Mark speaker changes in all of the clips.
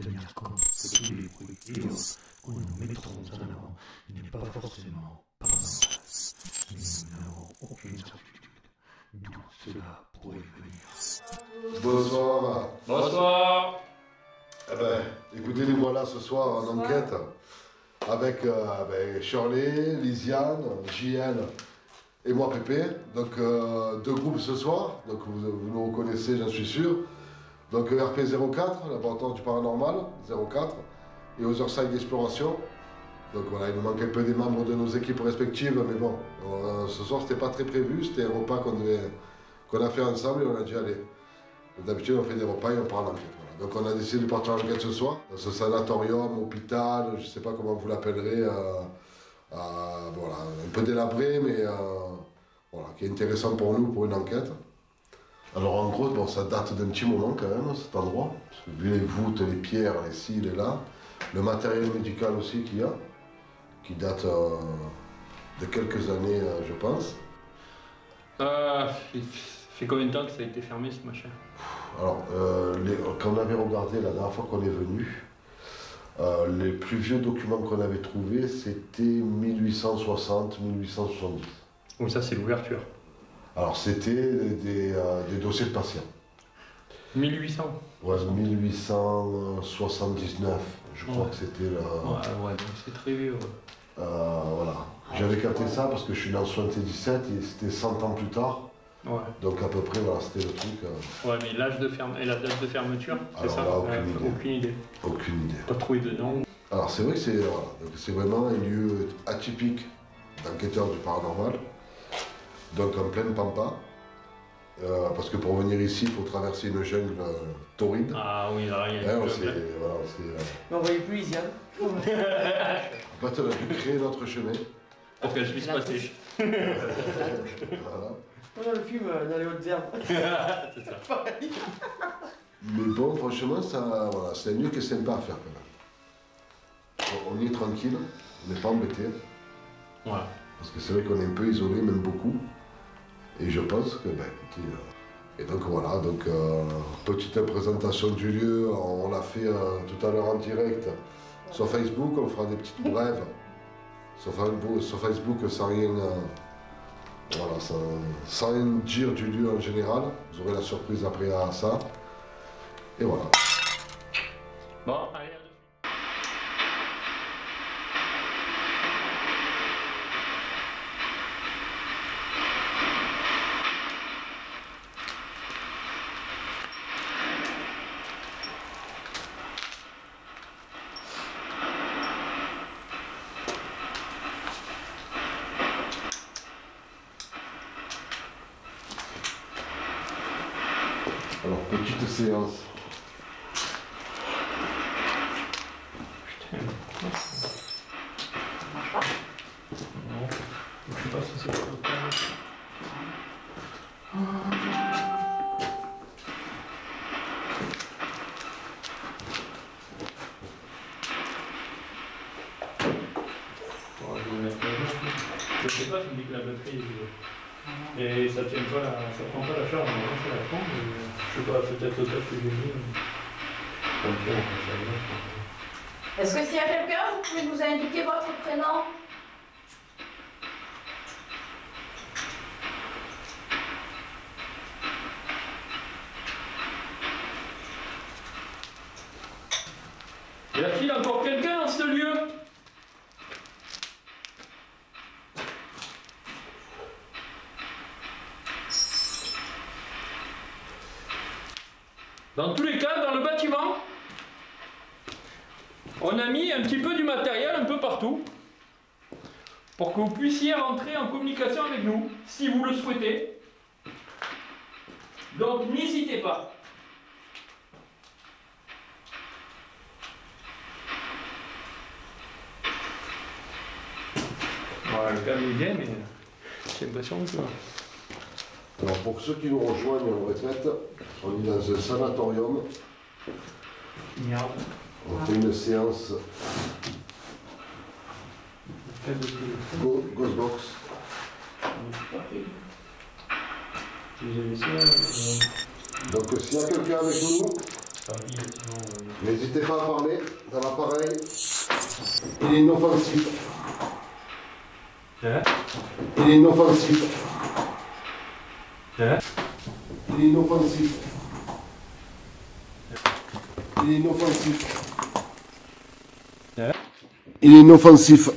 Speaker 1: tenir compte que tous les bruits et autres que nous mettrons en avant n'est pas forcément par masse, mais nous n'avons aucune certitude d'où cela pourrait venir.
Speaker 2: Bonsoir.
Speaker 3: Bonsoir.
Speaker 2: Eh ben, écoutez, nous voilà ce soir en enquête avec Shirley, Lisiane, JL et moi Pépé. Donc deux groupes ce soir, donc vous nous reconnaissez, j'en suis sûr. Donc RP04, laboratoire du paranormal, 04, et Otherside d'exploration. Donc voilà, il nous manque un peu des membres de nos équipes respectives, mais bon, ce soir c'était pas très prévu, c'était un repas qu'on a fait ensemble et on a dit allez. D'habitude on fait des repas et on part en enquête. Voilà. Donc on a décidé de partir en enquête ce soir, dans ce sanatorium, hôpital, je sais pas comment vous l'appellerez, voilà, un peu délabré, mais voilà, qui est intéressant pour nous, pour une enquête. Alors en gros, bon, ça date d'un petit moment quand même, cet endroit. Parce que vu les voûtes, les pierres, les ci, les là, le matériel médical aussi qu'il y a, qui date de quelques années, je pense.
Speaker 3: Ça fait combien de temps que ça a été fermé ce machin?
Speaker 2: Alors, quand on avait regardé la dernière fois qu'on est venu, les plus vieux documents qu'on avait trouvés, c'était 1860-1870.
Speaker 3: Oui, ça c'est l'ouverture.
Speaker 2: Alors, c'était des dossiers de patients.
Speaker 3: 1800?
Speaker 2: Ouais, 1879, je crois que c'était là.
Speaker 3: Ouais, donc c'est très vieux.
Speaker 2: Voilà. J'avais capté ça parce que je suis né en 77 et c'était 100 ans plus tard.
Speaker 3: Ouais.
Speaker 2: Donc à peu près, voilà, c'était le truc.
Speaker 3: Ouais, mais l'âge de et la date de fermeture, c'est ça?
Speaker 2: Là,
Speaker 3: Aucune idée.
Speaker 2: Aucune idée.
Speaker 3: Pas trouvé de nom.
Speaker 2: Alors c'est vrai que c'est vraiment un lieu atypique d'enquêteurs du paranormal. Donc en pleine pampa. Parce que pour venir ici, il faut traverser une jungle torride.
Speaker 3: Ah oui, là, il y a une jungle.
Speaker 4: Mais on voyait plus Lisiane.
Speaker 2: En fait, on a dû créer notre chemin.
Speaker 3: Pour qu'elle puisse passer.
Speaker 2: Voilà.
Speaker 4: Dans le film, dans les Hautes-Herbes.
Speaker 3: C'est ça.
Speaker 4: Pareil.
Speaker 2: Mais bon, franchement, voilà, c'est un lieu qui est sympa à faire quand même. On y est tranquille, on n'est pas embêté.
Speaker 3: Voilà.
Speaker 2: Parce que c'est vrai qu'on est un peu isolé, même beaucoup. Et je pense que, écoutez, et donc voilà, donc petite présentation du lieu, on l'a fait tout à l'heure en direct sur Facebook, on fera des petites brèves sur Facebook sans rien, voilà, sans rien dire du lieu en général. Vous aurez la surprise après à ça. Et voilà.
Speaker 3: Bon, allez.
Speaker 2: Alors, petite séance.
Speaker 3: Putain, non, je sais pas si c'est le cas. Je sais pas, tu me dis que la batterie et ça tient pas ça prend pas la charge, mais ça la prend, mais je sais pas, peut-être le cas que j'ai mis.
Speaker 5: Est-ce que s'il y a quelqu'un, vous pouvez nous indiquer votre prénom?
Speaker 3: Y a-t-il encore quelqu'un dans ce lieu? Dans tous les cas, dans le bâtiment, on a mis un petit peu du matériel un peu partout pour que vous puissiez rentrer en communication avec nous, si vous le souhaitez. Donc n'hésitez pas. Voilà, le câble est bien, mais j'ai l'impression que...
Speaker 2: Alors pour ceux qui nous rejoignent en retraite, on est dans un sanatorium.
Speaker 3: Merde.
Speaker 2: On fait une séance Ghostbox. Donc s'il y a quelqu'un avec nous,
Speaker 3: Ça va bien, sinon.
Speaker 2: N'hésitez pas à parler dans l'appareil. Il est inoffensif.
Speaker 3: Hein?
Speaker 2: Il est inoffensif.
Speaker 3: Hein?
Speaker 2: Il est inoffensif. Il est inoffensif.
Speaker 3: Hein?
Speaker 2: Il est inoffensif.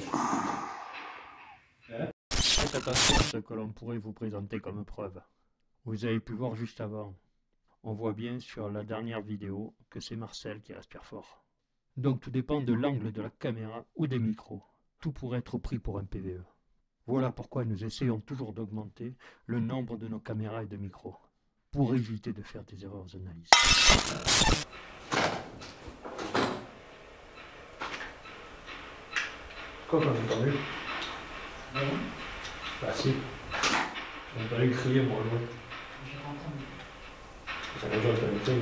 Speaker 3: Faites attention à ce que l'on pourrait vous présenter comme preuve. Vous avez pu voir juste avant. On voit bien sur la dernière vidéo que c'est Marcel qui respire fort. Donc tout dépend de l'angle de la caméra ou des micros. Tout pourrait être pris pour un PVE. Voilà pourquoi nous essayons toujours d'augmenter le nombre de nos caméras et de micros, pour éviter de faire des erreurs d'analyse. Quoi qu'on a entendu? Bah si. J'ai entendu crier moi l'autre. J'ai entendu crier.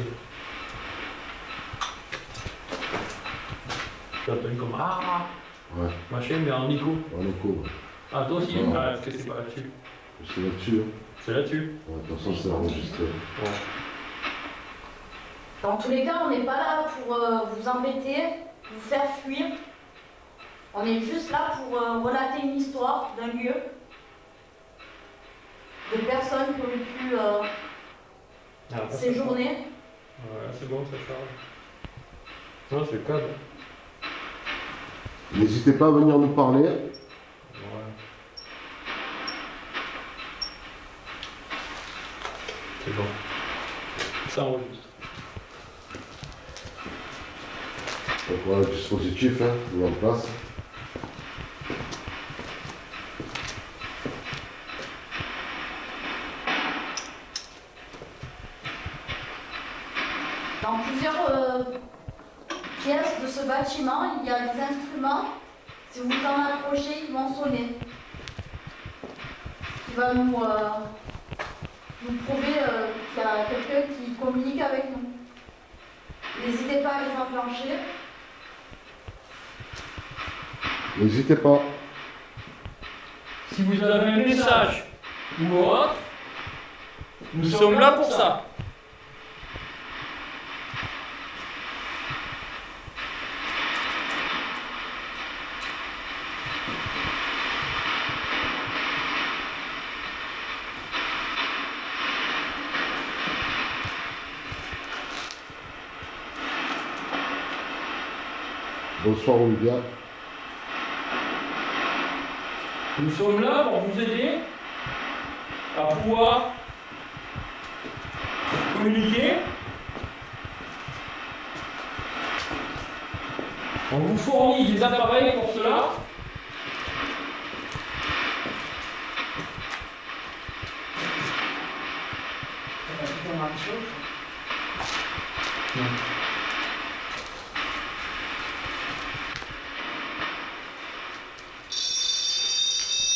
Speaker 3: J'ai entendu comme ah
Speaker 2: Ouais.
Speaker 3: machin mais en Nico.
Speaker 2: En écho, ouais.
Speaker 3: Ah toi aussi?
Speaker 2: Ouais.
Speaker 3: Ah, qu'est-ce que c'est pas là-dessus?
Speaker 2: C'est là-dessus. Hein.
Speaker 3: C'est là-dessus.
Speaker 2: Ouais, de toute façon, c'est enregistré.
Speaker 3: Ouais.
Speaker 5: Dans tous les cas, on n'est pas là pour vous embêter, vous faire fuir. On est juste là pour relater une histoire d'un lieu, de personnes qui ont pu
Speaker 3: Ah,
Speaker 5: séjourner.
Speaker 3: Ouais, c'est bon, ça charge. Non, c'est le cadre.
Speaker 2: N'hésitez pas à venir nous parler.
Speaker 3: Ouais. C'est bon. Ça enregistre.
Speaker 2: Donc voilà le dispositif, hein, mis en place.
Speaker 5: Dans plusieurs pièces de ce bâtiment, il y a des instruments. Si vous en approchez, ils vont sonner. Qui va nous prouver qu'il y a quelqu'un qui communique avec nous. N'hésitez pas à les enclencher.
Speaker 2: N'hésitez pas.
Speaker 3: Si vous avez un message ou autre, nous sommes là pour ça.
Speaker 2: Bonsoir Olivia.
Speaker 3: Nous sommes là pour vous aider à pouvoir communiquer. On vous fournit des appareils pour cela.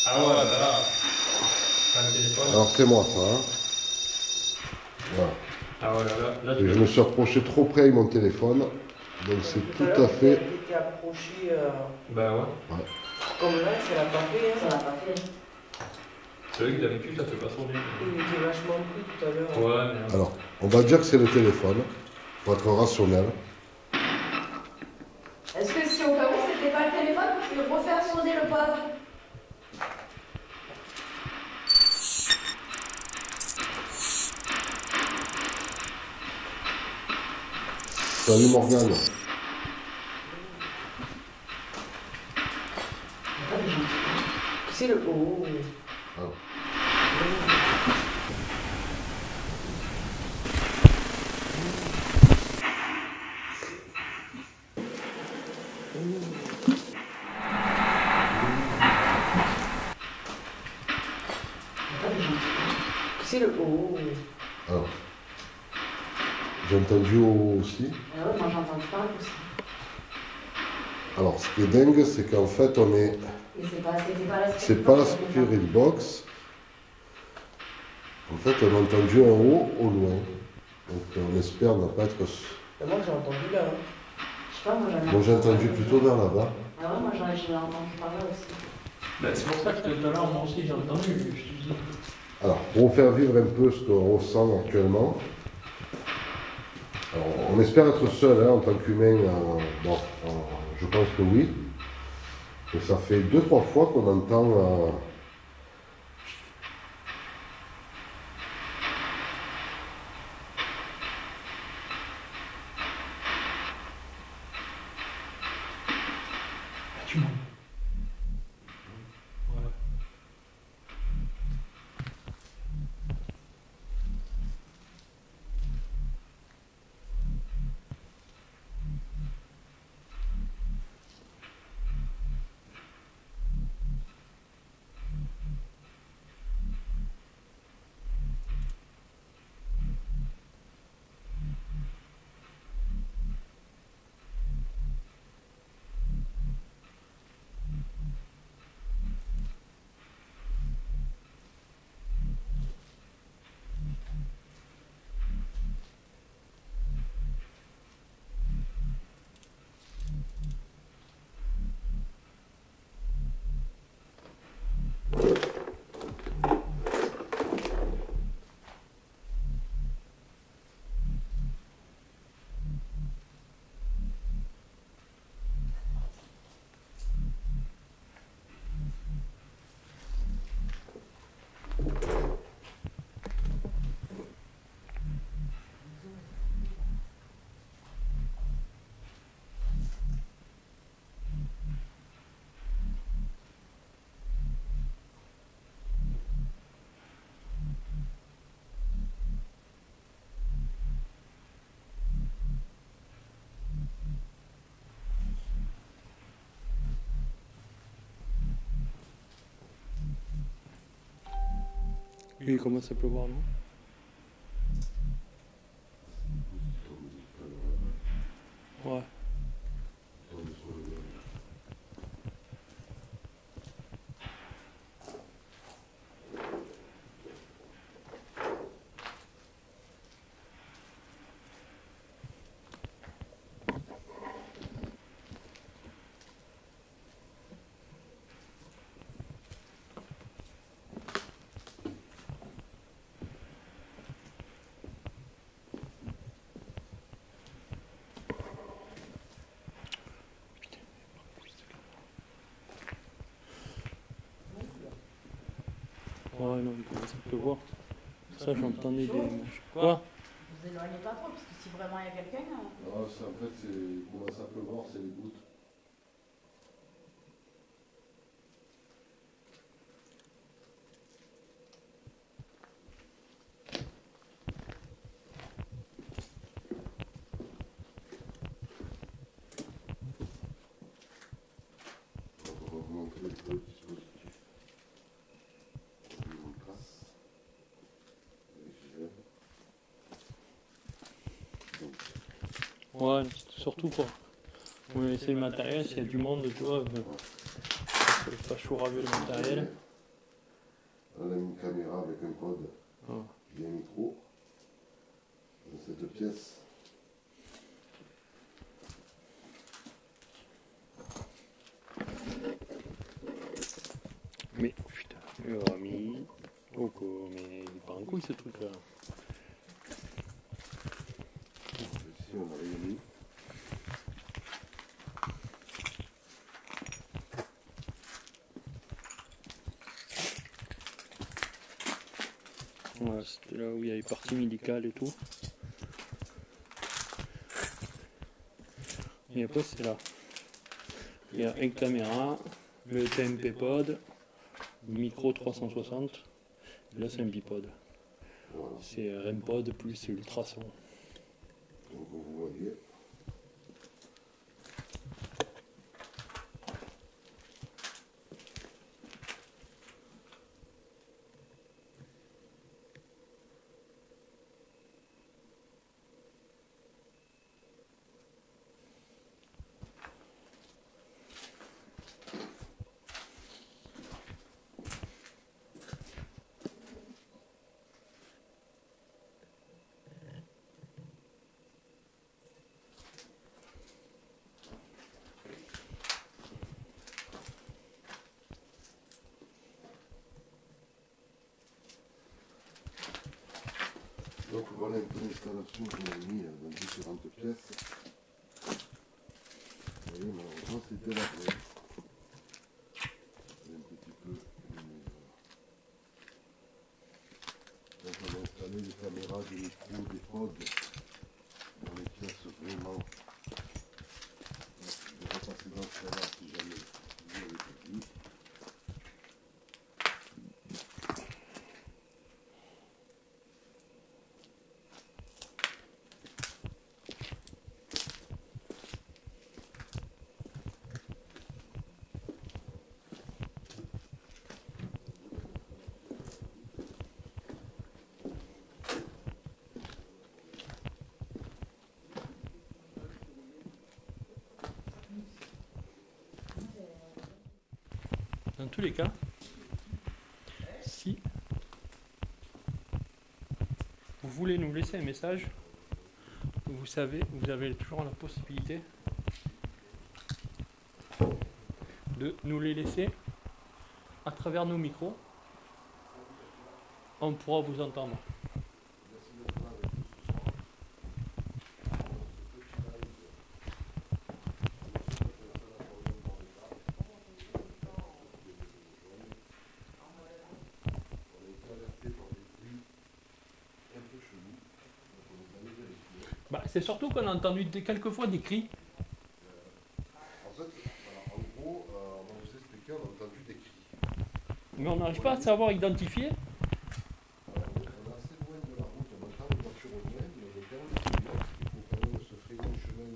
Speaker 3: Ah ouais, là, un téléphone.
Speaker 2: Alors c'est moi ça. Hein. Voilà.
Speaker 3: Ah ouais, là,
Speaker 2: Et je me suis approché trop près avec mon téléphone. Donc c'est tout à fait.
Speaker 4: Elle était approchée
Speaker 3: Bah ouais.
Speaker 4: comme là, ça l'a pas fait.
Speaker 5: Ça
Speaker 4: Hein.
Speaker 5: l'a pas fait.
Speaker 3: C'est vrai que d'habitude ça fait pas sonner.
Speaker 4: Il était vachement pris tout à l'heure.
Speaker 3: Ouais, mais.
Speaker 2: Alors, on va dire que c'est le téléphone. Pour être rationnel.
Speaker 5: Est-ce que si au cas où c'était pas le téléphone, vous pouvez refaire sonner le poste?
Speaker 2: Salut Morgane.
Speaker 4: C'est le haut.
Speaker 2: Ah.
Speaker 4: C'est le haut.
Speaker 2: Alors, j'ai entendu aussi.
Speaker 5: Ah ouais, moi j'ai entendu parler aussi.
Speaker 2: Alors, ce qui est dingue, c'est qu'en fait, on est.
Speaker 5: Mais c'était pas la
Speaker 2: C'est pas la Spirit Box. En fait, on a entendu un haut au loin. Donc, on espère ne pas être.
Speaker 4: Et moi j'ai entendu là. Hein.
Speaker 5: Je sais pas, moi j'en ai
Speaker 2: Moi, j'ai entendu plutôt vers là-bas.
Speaker 5: Ah ouais, moi j'en ai entendu parler aussi.
Speaker 3: Bah, c'est pour ça que tout à l'heure, moi aussi j'ai entendu. Je te dis.
Speaker 2: Alors, pour vous faire vivre un peu ce qu'on ressent actuellement, Alors, on espère être seul hein, en tant qu'humain. Bon, je pense que oui. Et ça fait 2-3 fois qu'on entend.
Speaker 3: Tu m'en... Ouais. Il commence à pleuvoir, non? Ouais. Ouais, non, il commence à pleuvoir. Ça, j'entendais des... Quoi?
Speaker 5: Vous éloignez pas trop, parce que si vraiment il y a quelqu'un...
Speaker 2: Non, en fait, c'est comment ça peut voir, c'est les gouttes. On va vous montrer le dispositif. On trace.
Speaker 3: Ouais, surtout pour... On essaie le matériel, s'il y a du monde, tu vois, c'est pas chaud raver le matériel.
Speaker 2: On a une caméra avec un code et un micro dans cette pièce.
Speaker 3: Mais putain, il aura mis... Coco, mais il est pas en couille ce truc là.
Speaker 2: Ici on a rien mis.
Speaker 3: Ouais, c'était là où il y avait partie médicale et tout. Et après c'est là. Il y a une caméra, le TMP pod, le micro 360. Et là c'est un bipod.
Speaker 2: Voilà.
Speaker 3: C'est REMPod plus ultrason.
Speaker 2: Donc vous voyez. voilà un peu l'installation qu'on a mis dans différentes pièces. Vous voyez, malheureusement, c'était la clé. Un petit peu. Donc on a installé des caméras, des micros, des pods dans les pièces vraiment. Je vais repasser dans ce cas-là si jamais vous avez tout dit.
Speaker 3: Dans tous les cas, si vous voulez nous laisser un message, vous savez, vous avez toujours la possibilité de nous les laisser à travers nos micros. On pourra vous entendre. Bah, c'est surtout qu'on a entendu quelquefois des cris.
Speaker 2: En fait, voilà, en gros, on va vous expliquer, on a entendu des cris.
Speaker 3: Mais on n'arrive pas à savoir identifier.
Speaker 2: Alors, on est assez loin de la route, on entend les voitures au loin, mais on est quand même silence, il faut quand même se frayer un chemin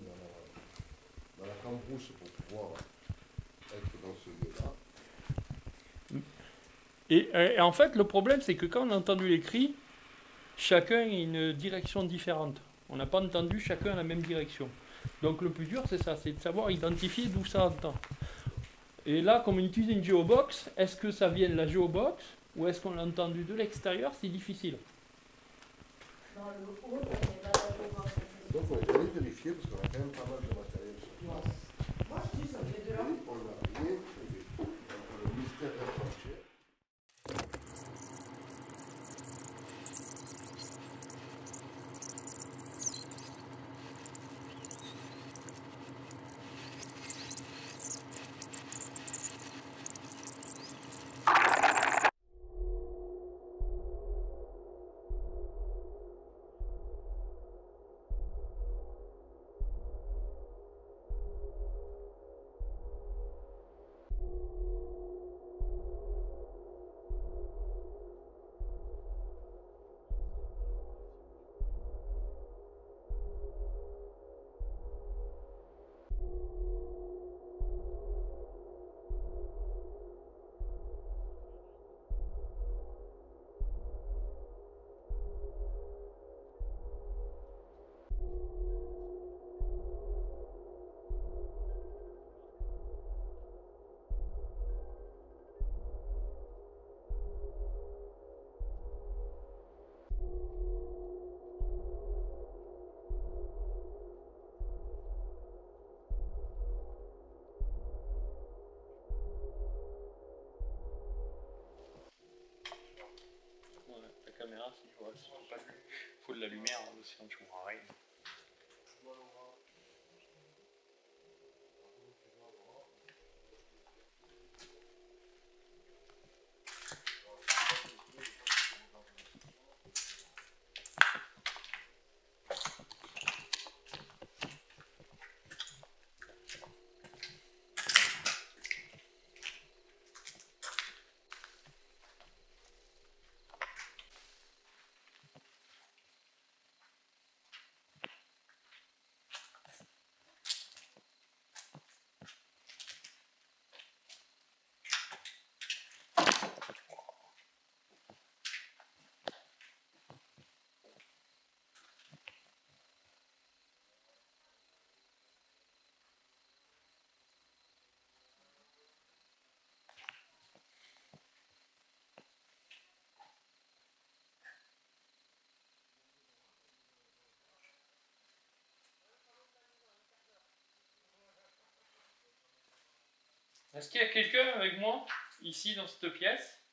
Speaker 2: dans la cambrousse pour pouvoir être dans ce lieu-là.
Speaker 3: Et en fait, le problème, c'est que quand on a entendu les cris, chacun a une direction différente. On n'a pas entendu chacun la même direction. Donc le plus dur, c'est ça, c'est de savoir identifier d'où ça entend. Et là, comme on utilise une géobox, est-ce que ça vient de la géobox ou est-ce qu'on l'a entendu de l'extérieur? C'est difficile.
Speaker 5: Dans le haut, on n'est pas d'accord.
Speaker 2: Donc on est allé vérifier parce qu'on a quand même pas mal de matériel sur place.
Speaker 4: Moi, je dis ça fait de là.
Speaker 2: Et on n'a rien trouvé. Donc le mystère reste entier.
Speaker 3: La caméra, si je vois, c'est pas vu. Il faut de la lumière, sinon tu vois rien. Est-ce qu'il y a quelqu'un avec moi, ici, dans cette pièce?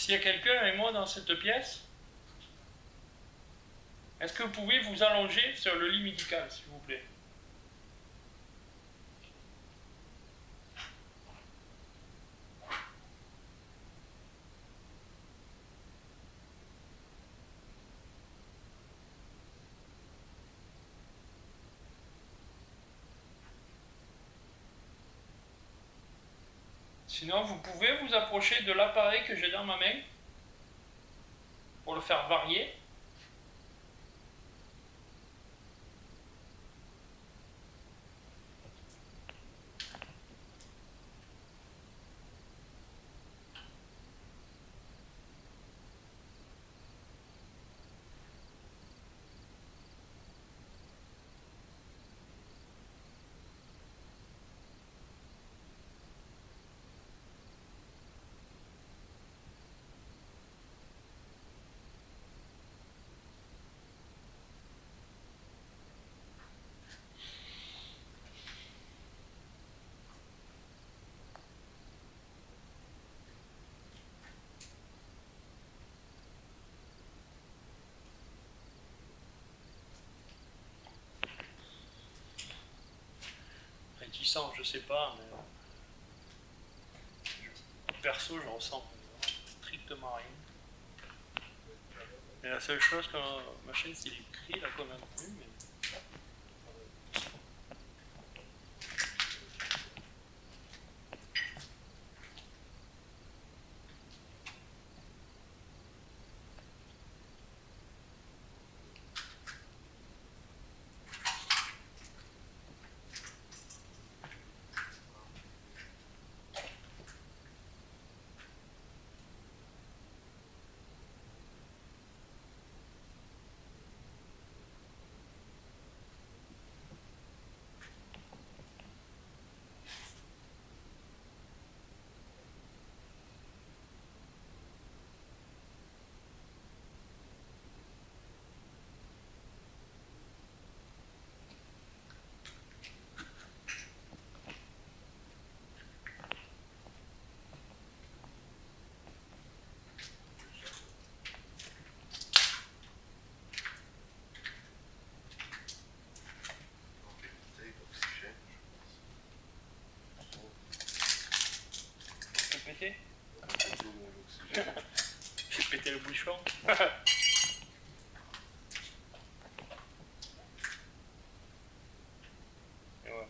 Speaker 3: S'il y a quelqu'un avec moi dans cette pièce, est-ce que vous pouvez vous allonger sur le lit médical, s'il vous plaît? Sinon, vous pouvez vous approcher de l'appareil que j'ai dans ma main pour le faire varier. Réticent, je sais pas, mais perso, je ressens strictement rien. Et la seule chose que ma chaîne, c'est écrit là comme un peu, mais... Péter. J'ai pété le bouchon. Et voilà.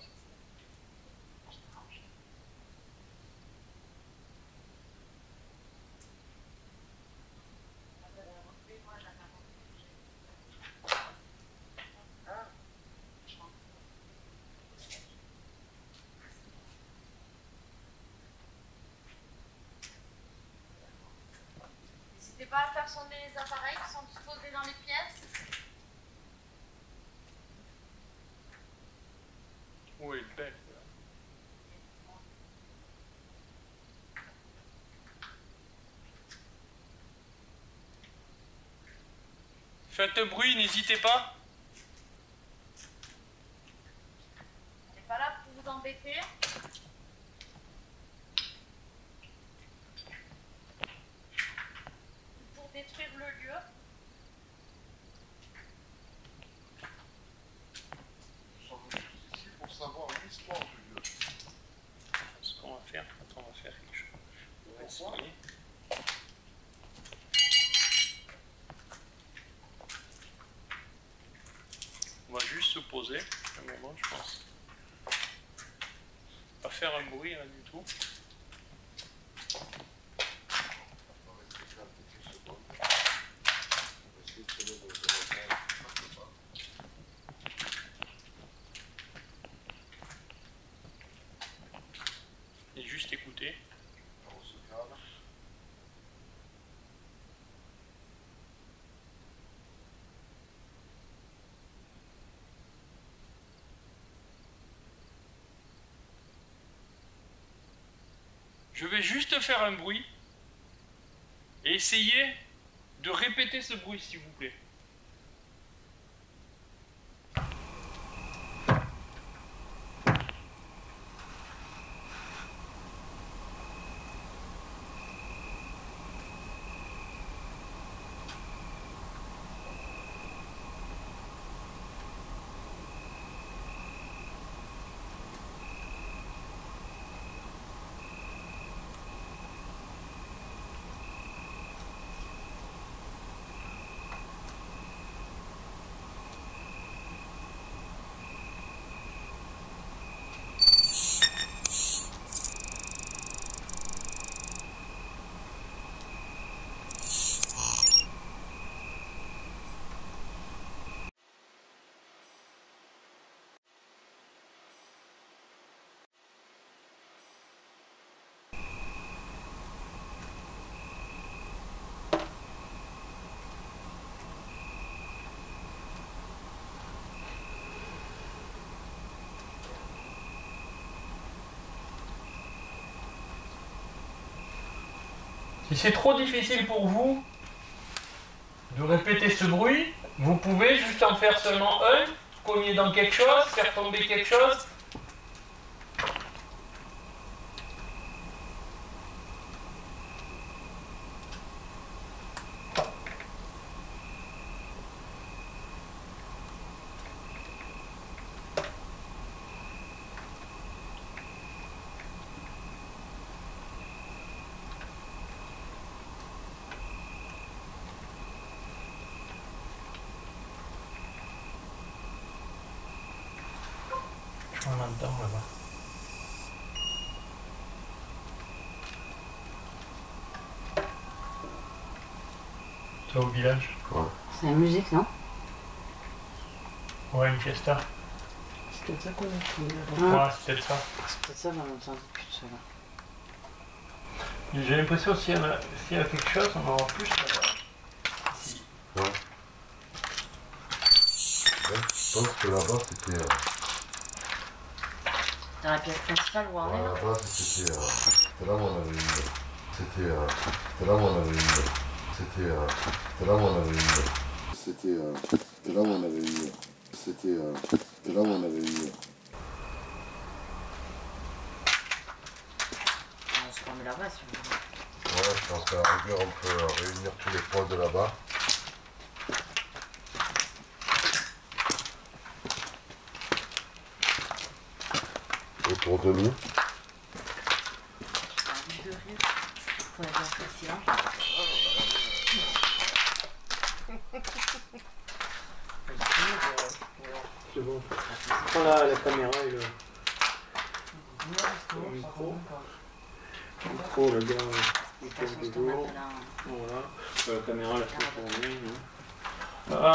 Speaker 5: N'hésitez pas à faire sonner les appareils qui sont disposés dans les pièces.
Speaker 3: Oui, belle. Faites un bruit, n'hésitez pas.
Speaker 5: On n'est pas là pour vous embêter. Pour détruire le lieu.
Speaker 2: Nous sommes ici pour savoir l'histoire du lieu.
Speaker 3: Ce qu'on va faire quand on va faire quelque chose. On va essayer. On va juste se poser un moment, je pense. Pas faire un bruit, rien du tout.
Speaker 2: On va rester calme quelques secondes. On va essayer de se lever de la table.
Speaker 3: Et juste écouter.
Speaker 2: On se calme.
Speaker 3: Je vais juste faire un bruit et essayer de répéter ce bruit, s'il vous plaît. Si c'est trop difficile pour vous de répéter ce bruit, vous pouvez juste en faire seulement un, cogner dans quelque chose, faire tomber quelque chose. On là-dedans, là-bas. C'est au village.
Speaker 2: Ouais.
Speaker 4: C'est la musique, non?
Speaker 3: Ouais, une fiesta.
Speaker 4: C'est peut-être ça qu'on a trouvé
Speaker 3: Ouais,
Speaker 4: là-bas.
Speaker 3: c'est peut-être ça.
Speaker 4: C'est peut-être ça qu'on a entendu depuis tout à l'heure.
Speaker 3: J'ai l'impression que s'il y a quelque chose, on en aura plus là-bas. Ici.
Speaker 2: Ouais. Ouais, je pense que là-bas c'était.
Speaker 4: Dans la pièce principale où on est là?
Speaker 2: Là-bas c'était. C'était là où on avait une. C'était là où on avait une. C'était là où on avait une. C'était là où on avait une. C'était là où on avait une.
Speaker 4: On se remet là-bas si vous voulez.
Speaker 2: Ouais, je pense qu'à la rigueur on peut réunir tous les points de là-bas. Autour de nous.
Speaker 4: J'ai envie de rire. Faut bien faire silence.
Speaker 3: C'est bon. Prends la caméra et le micro. Le micro, le gars, il fait le jour. Voilà. La caméra, la fait tourner. Ah,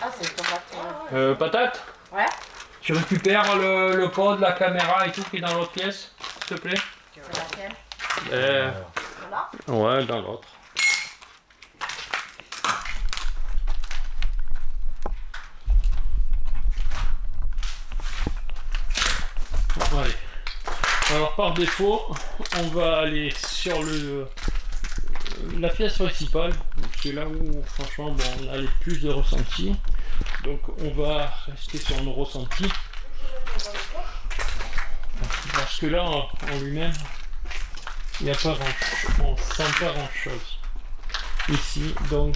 Speaker 4: Ah, c'est le tomate.
Speaker 3: patate,
Speaker 4: Ouais?
Speaker 3: tu récupères le code, la caméra et tout qui est dans l'autre pièce, s'il te plaît.
Speaker 4: C'est laquelle? Là?
Speaker 3: Ouais, dans l'autre. Allez. Alors par défaut, on va aller sur la pièce principale. C'est là où franchement bon, on a le plus de ressenti. Donc on va rester sur nos ressentis. Parce que là en lui-même, il n'y a pas on sent pas grand chose. Ici, donc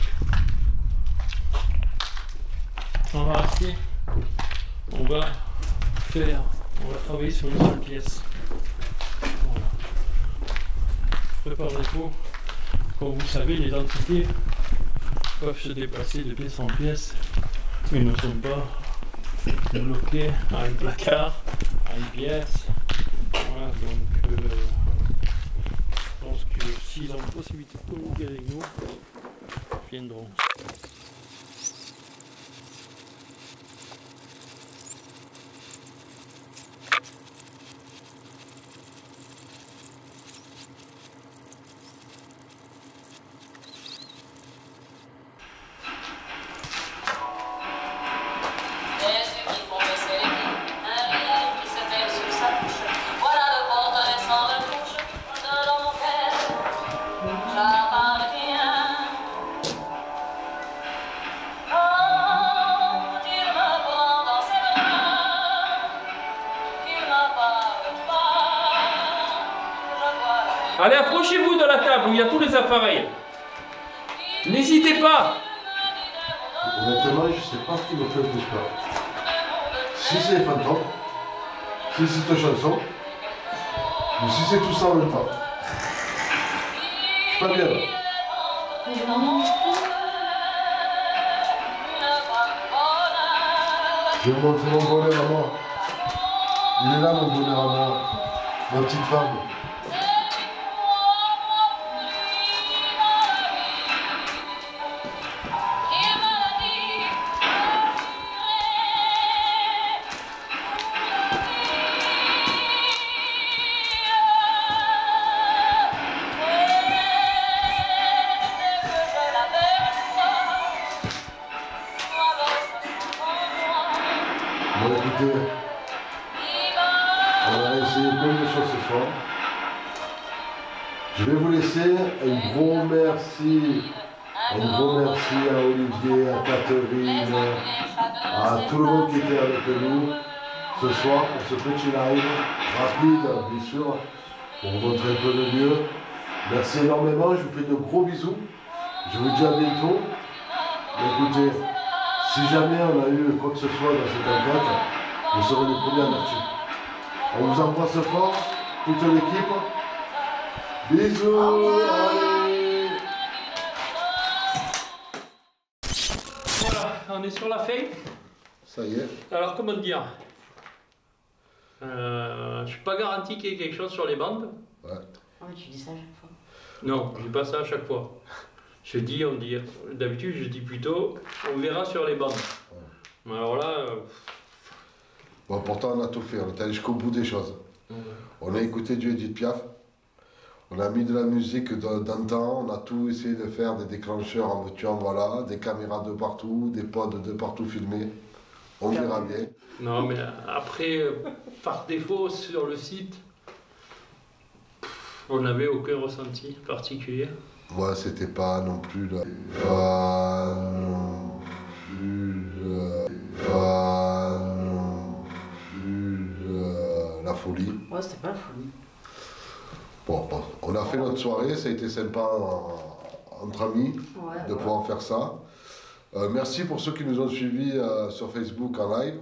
Speaker 3: on va rester. On va travailler sur une seule pièce. Voilà. Par défaut, comme vous savez, les entités peuvent se déplacer de pièce en pièce, mais ne sont pas bloqués à un placard, à une pièce. Voilà, donc je pense que s'ils ont la possibilité de communiquer avec nous, ils viendront. Allez, approchez-vous de la table où il y a tous les appareils. N'hésitez pas.
Speaker 2: Honnêtement, je sais pas ce qui me fait le plus peur. Si c'est les fantômes, si c'est cette chanson, ou si c'est tout ça en même temps. Je suis pas bien là. Je vais vous montrer mon bonheur à moi. Il est là mon bonheur à moi. Ma petite femme. Bon écoutez, on a essayé plein de choses ce soir. Je vais vous laisser. Un gros merci à Olivier, à Catherine, à tout le monde qui était avec nous ce soir pour ce petit live rapide, bien sûr, pour vous montrer un peu le lieu. Merci énormément, je vous fais de gros bisous. Je vous dis à bientôt. Écoutez, si jamais on a eu quoi que ce soit dans cette enquête, vous serez les premiers avertis. On vous embrasse fort, toute l'équipe. Bisous. Allez.
Speaker 3: Voilà, on est sur la fin.
Speaker 2: Ça y est.
Speaker 3: Alors comment dire, je suis pas garanti qu'il y ait quelque chose sur les bandes.
Speaker 2: Ouais.
Speaker 4: Oh, mais tu dis ça à chaque fois.
Speaker 3: Non, je dis pas ça à chaque fois. Je dis, on dit. D'habitude, je dis plutôt, on verra sur les bandes. Ouais. Alors là.
Speaker 2: Bon, pourtant, on a tout fait. On est allé jusqu'au bout des choses.
Speaker 3: Ouais.
Speaker 2: On a écouté du Edith Piaf. On a mis de la musique d'antan. On a tout essayé de faire, des déclencheurs en veux-tu, en voilà, des caméras de partout, des pods de partout filmés. On verra bien.
Speaker 3: Non, mais après, par défaut, sur le site, on n'avait aucun ressenti particulier.
Speaker 2: Moi, c'était pas non plus la... la folie.
Speaker 4: Ouais, c'était pas la folie.
Speaker 2: Bon, on a fait notre soirée, ça a été sympa entre amis de pouvoir faire ça. Merci pour ceux qui nous ont suivis sur Facebook en live.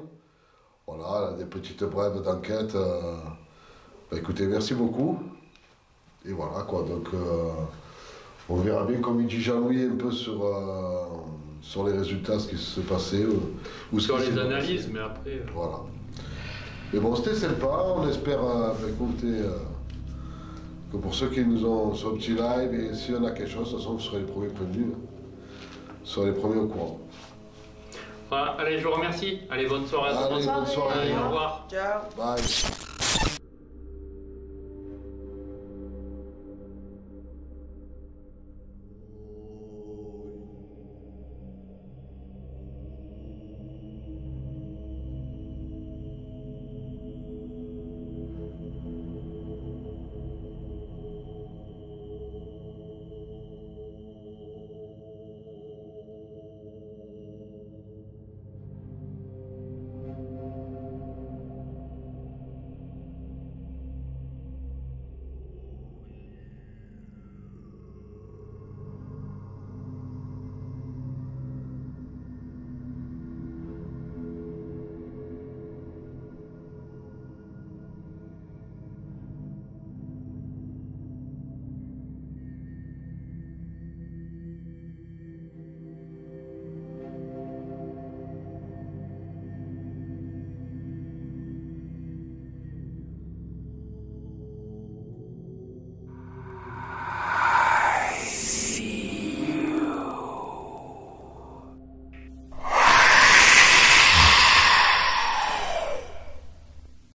Speaker 2: Voilà, des petites brèves d'enquête. Bah, écoutez, merci beaucoup. Et voilà quoi, donc on verra bien, comme il dit Jean-Louis, un peu sur les résultats, ce qui se passait. Ou
Speaker 3: sur les analyses, mais après...
Speaker 2: Voilà. Mais bon, c'était sympa, on espère écouter que pour ceux qui nous ont sur le petit live, et si on a quelque chose, de toute façon, vous serez les premiers prévenus. Vous serez les premiers au courant.
Speaker 3: Voilà, allez, je vous remercie. Allez, bonne soirée à tous.
Speaker 2: Allez, bonne soirée.
Speaker 3: Allez, au revoir.
Speaker 4: Ciao.
Speaker 2: Bye.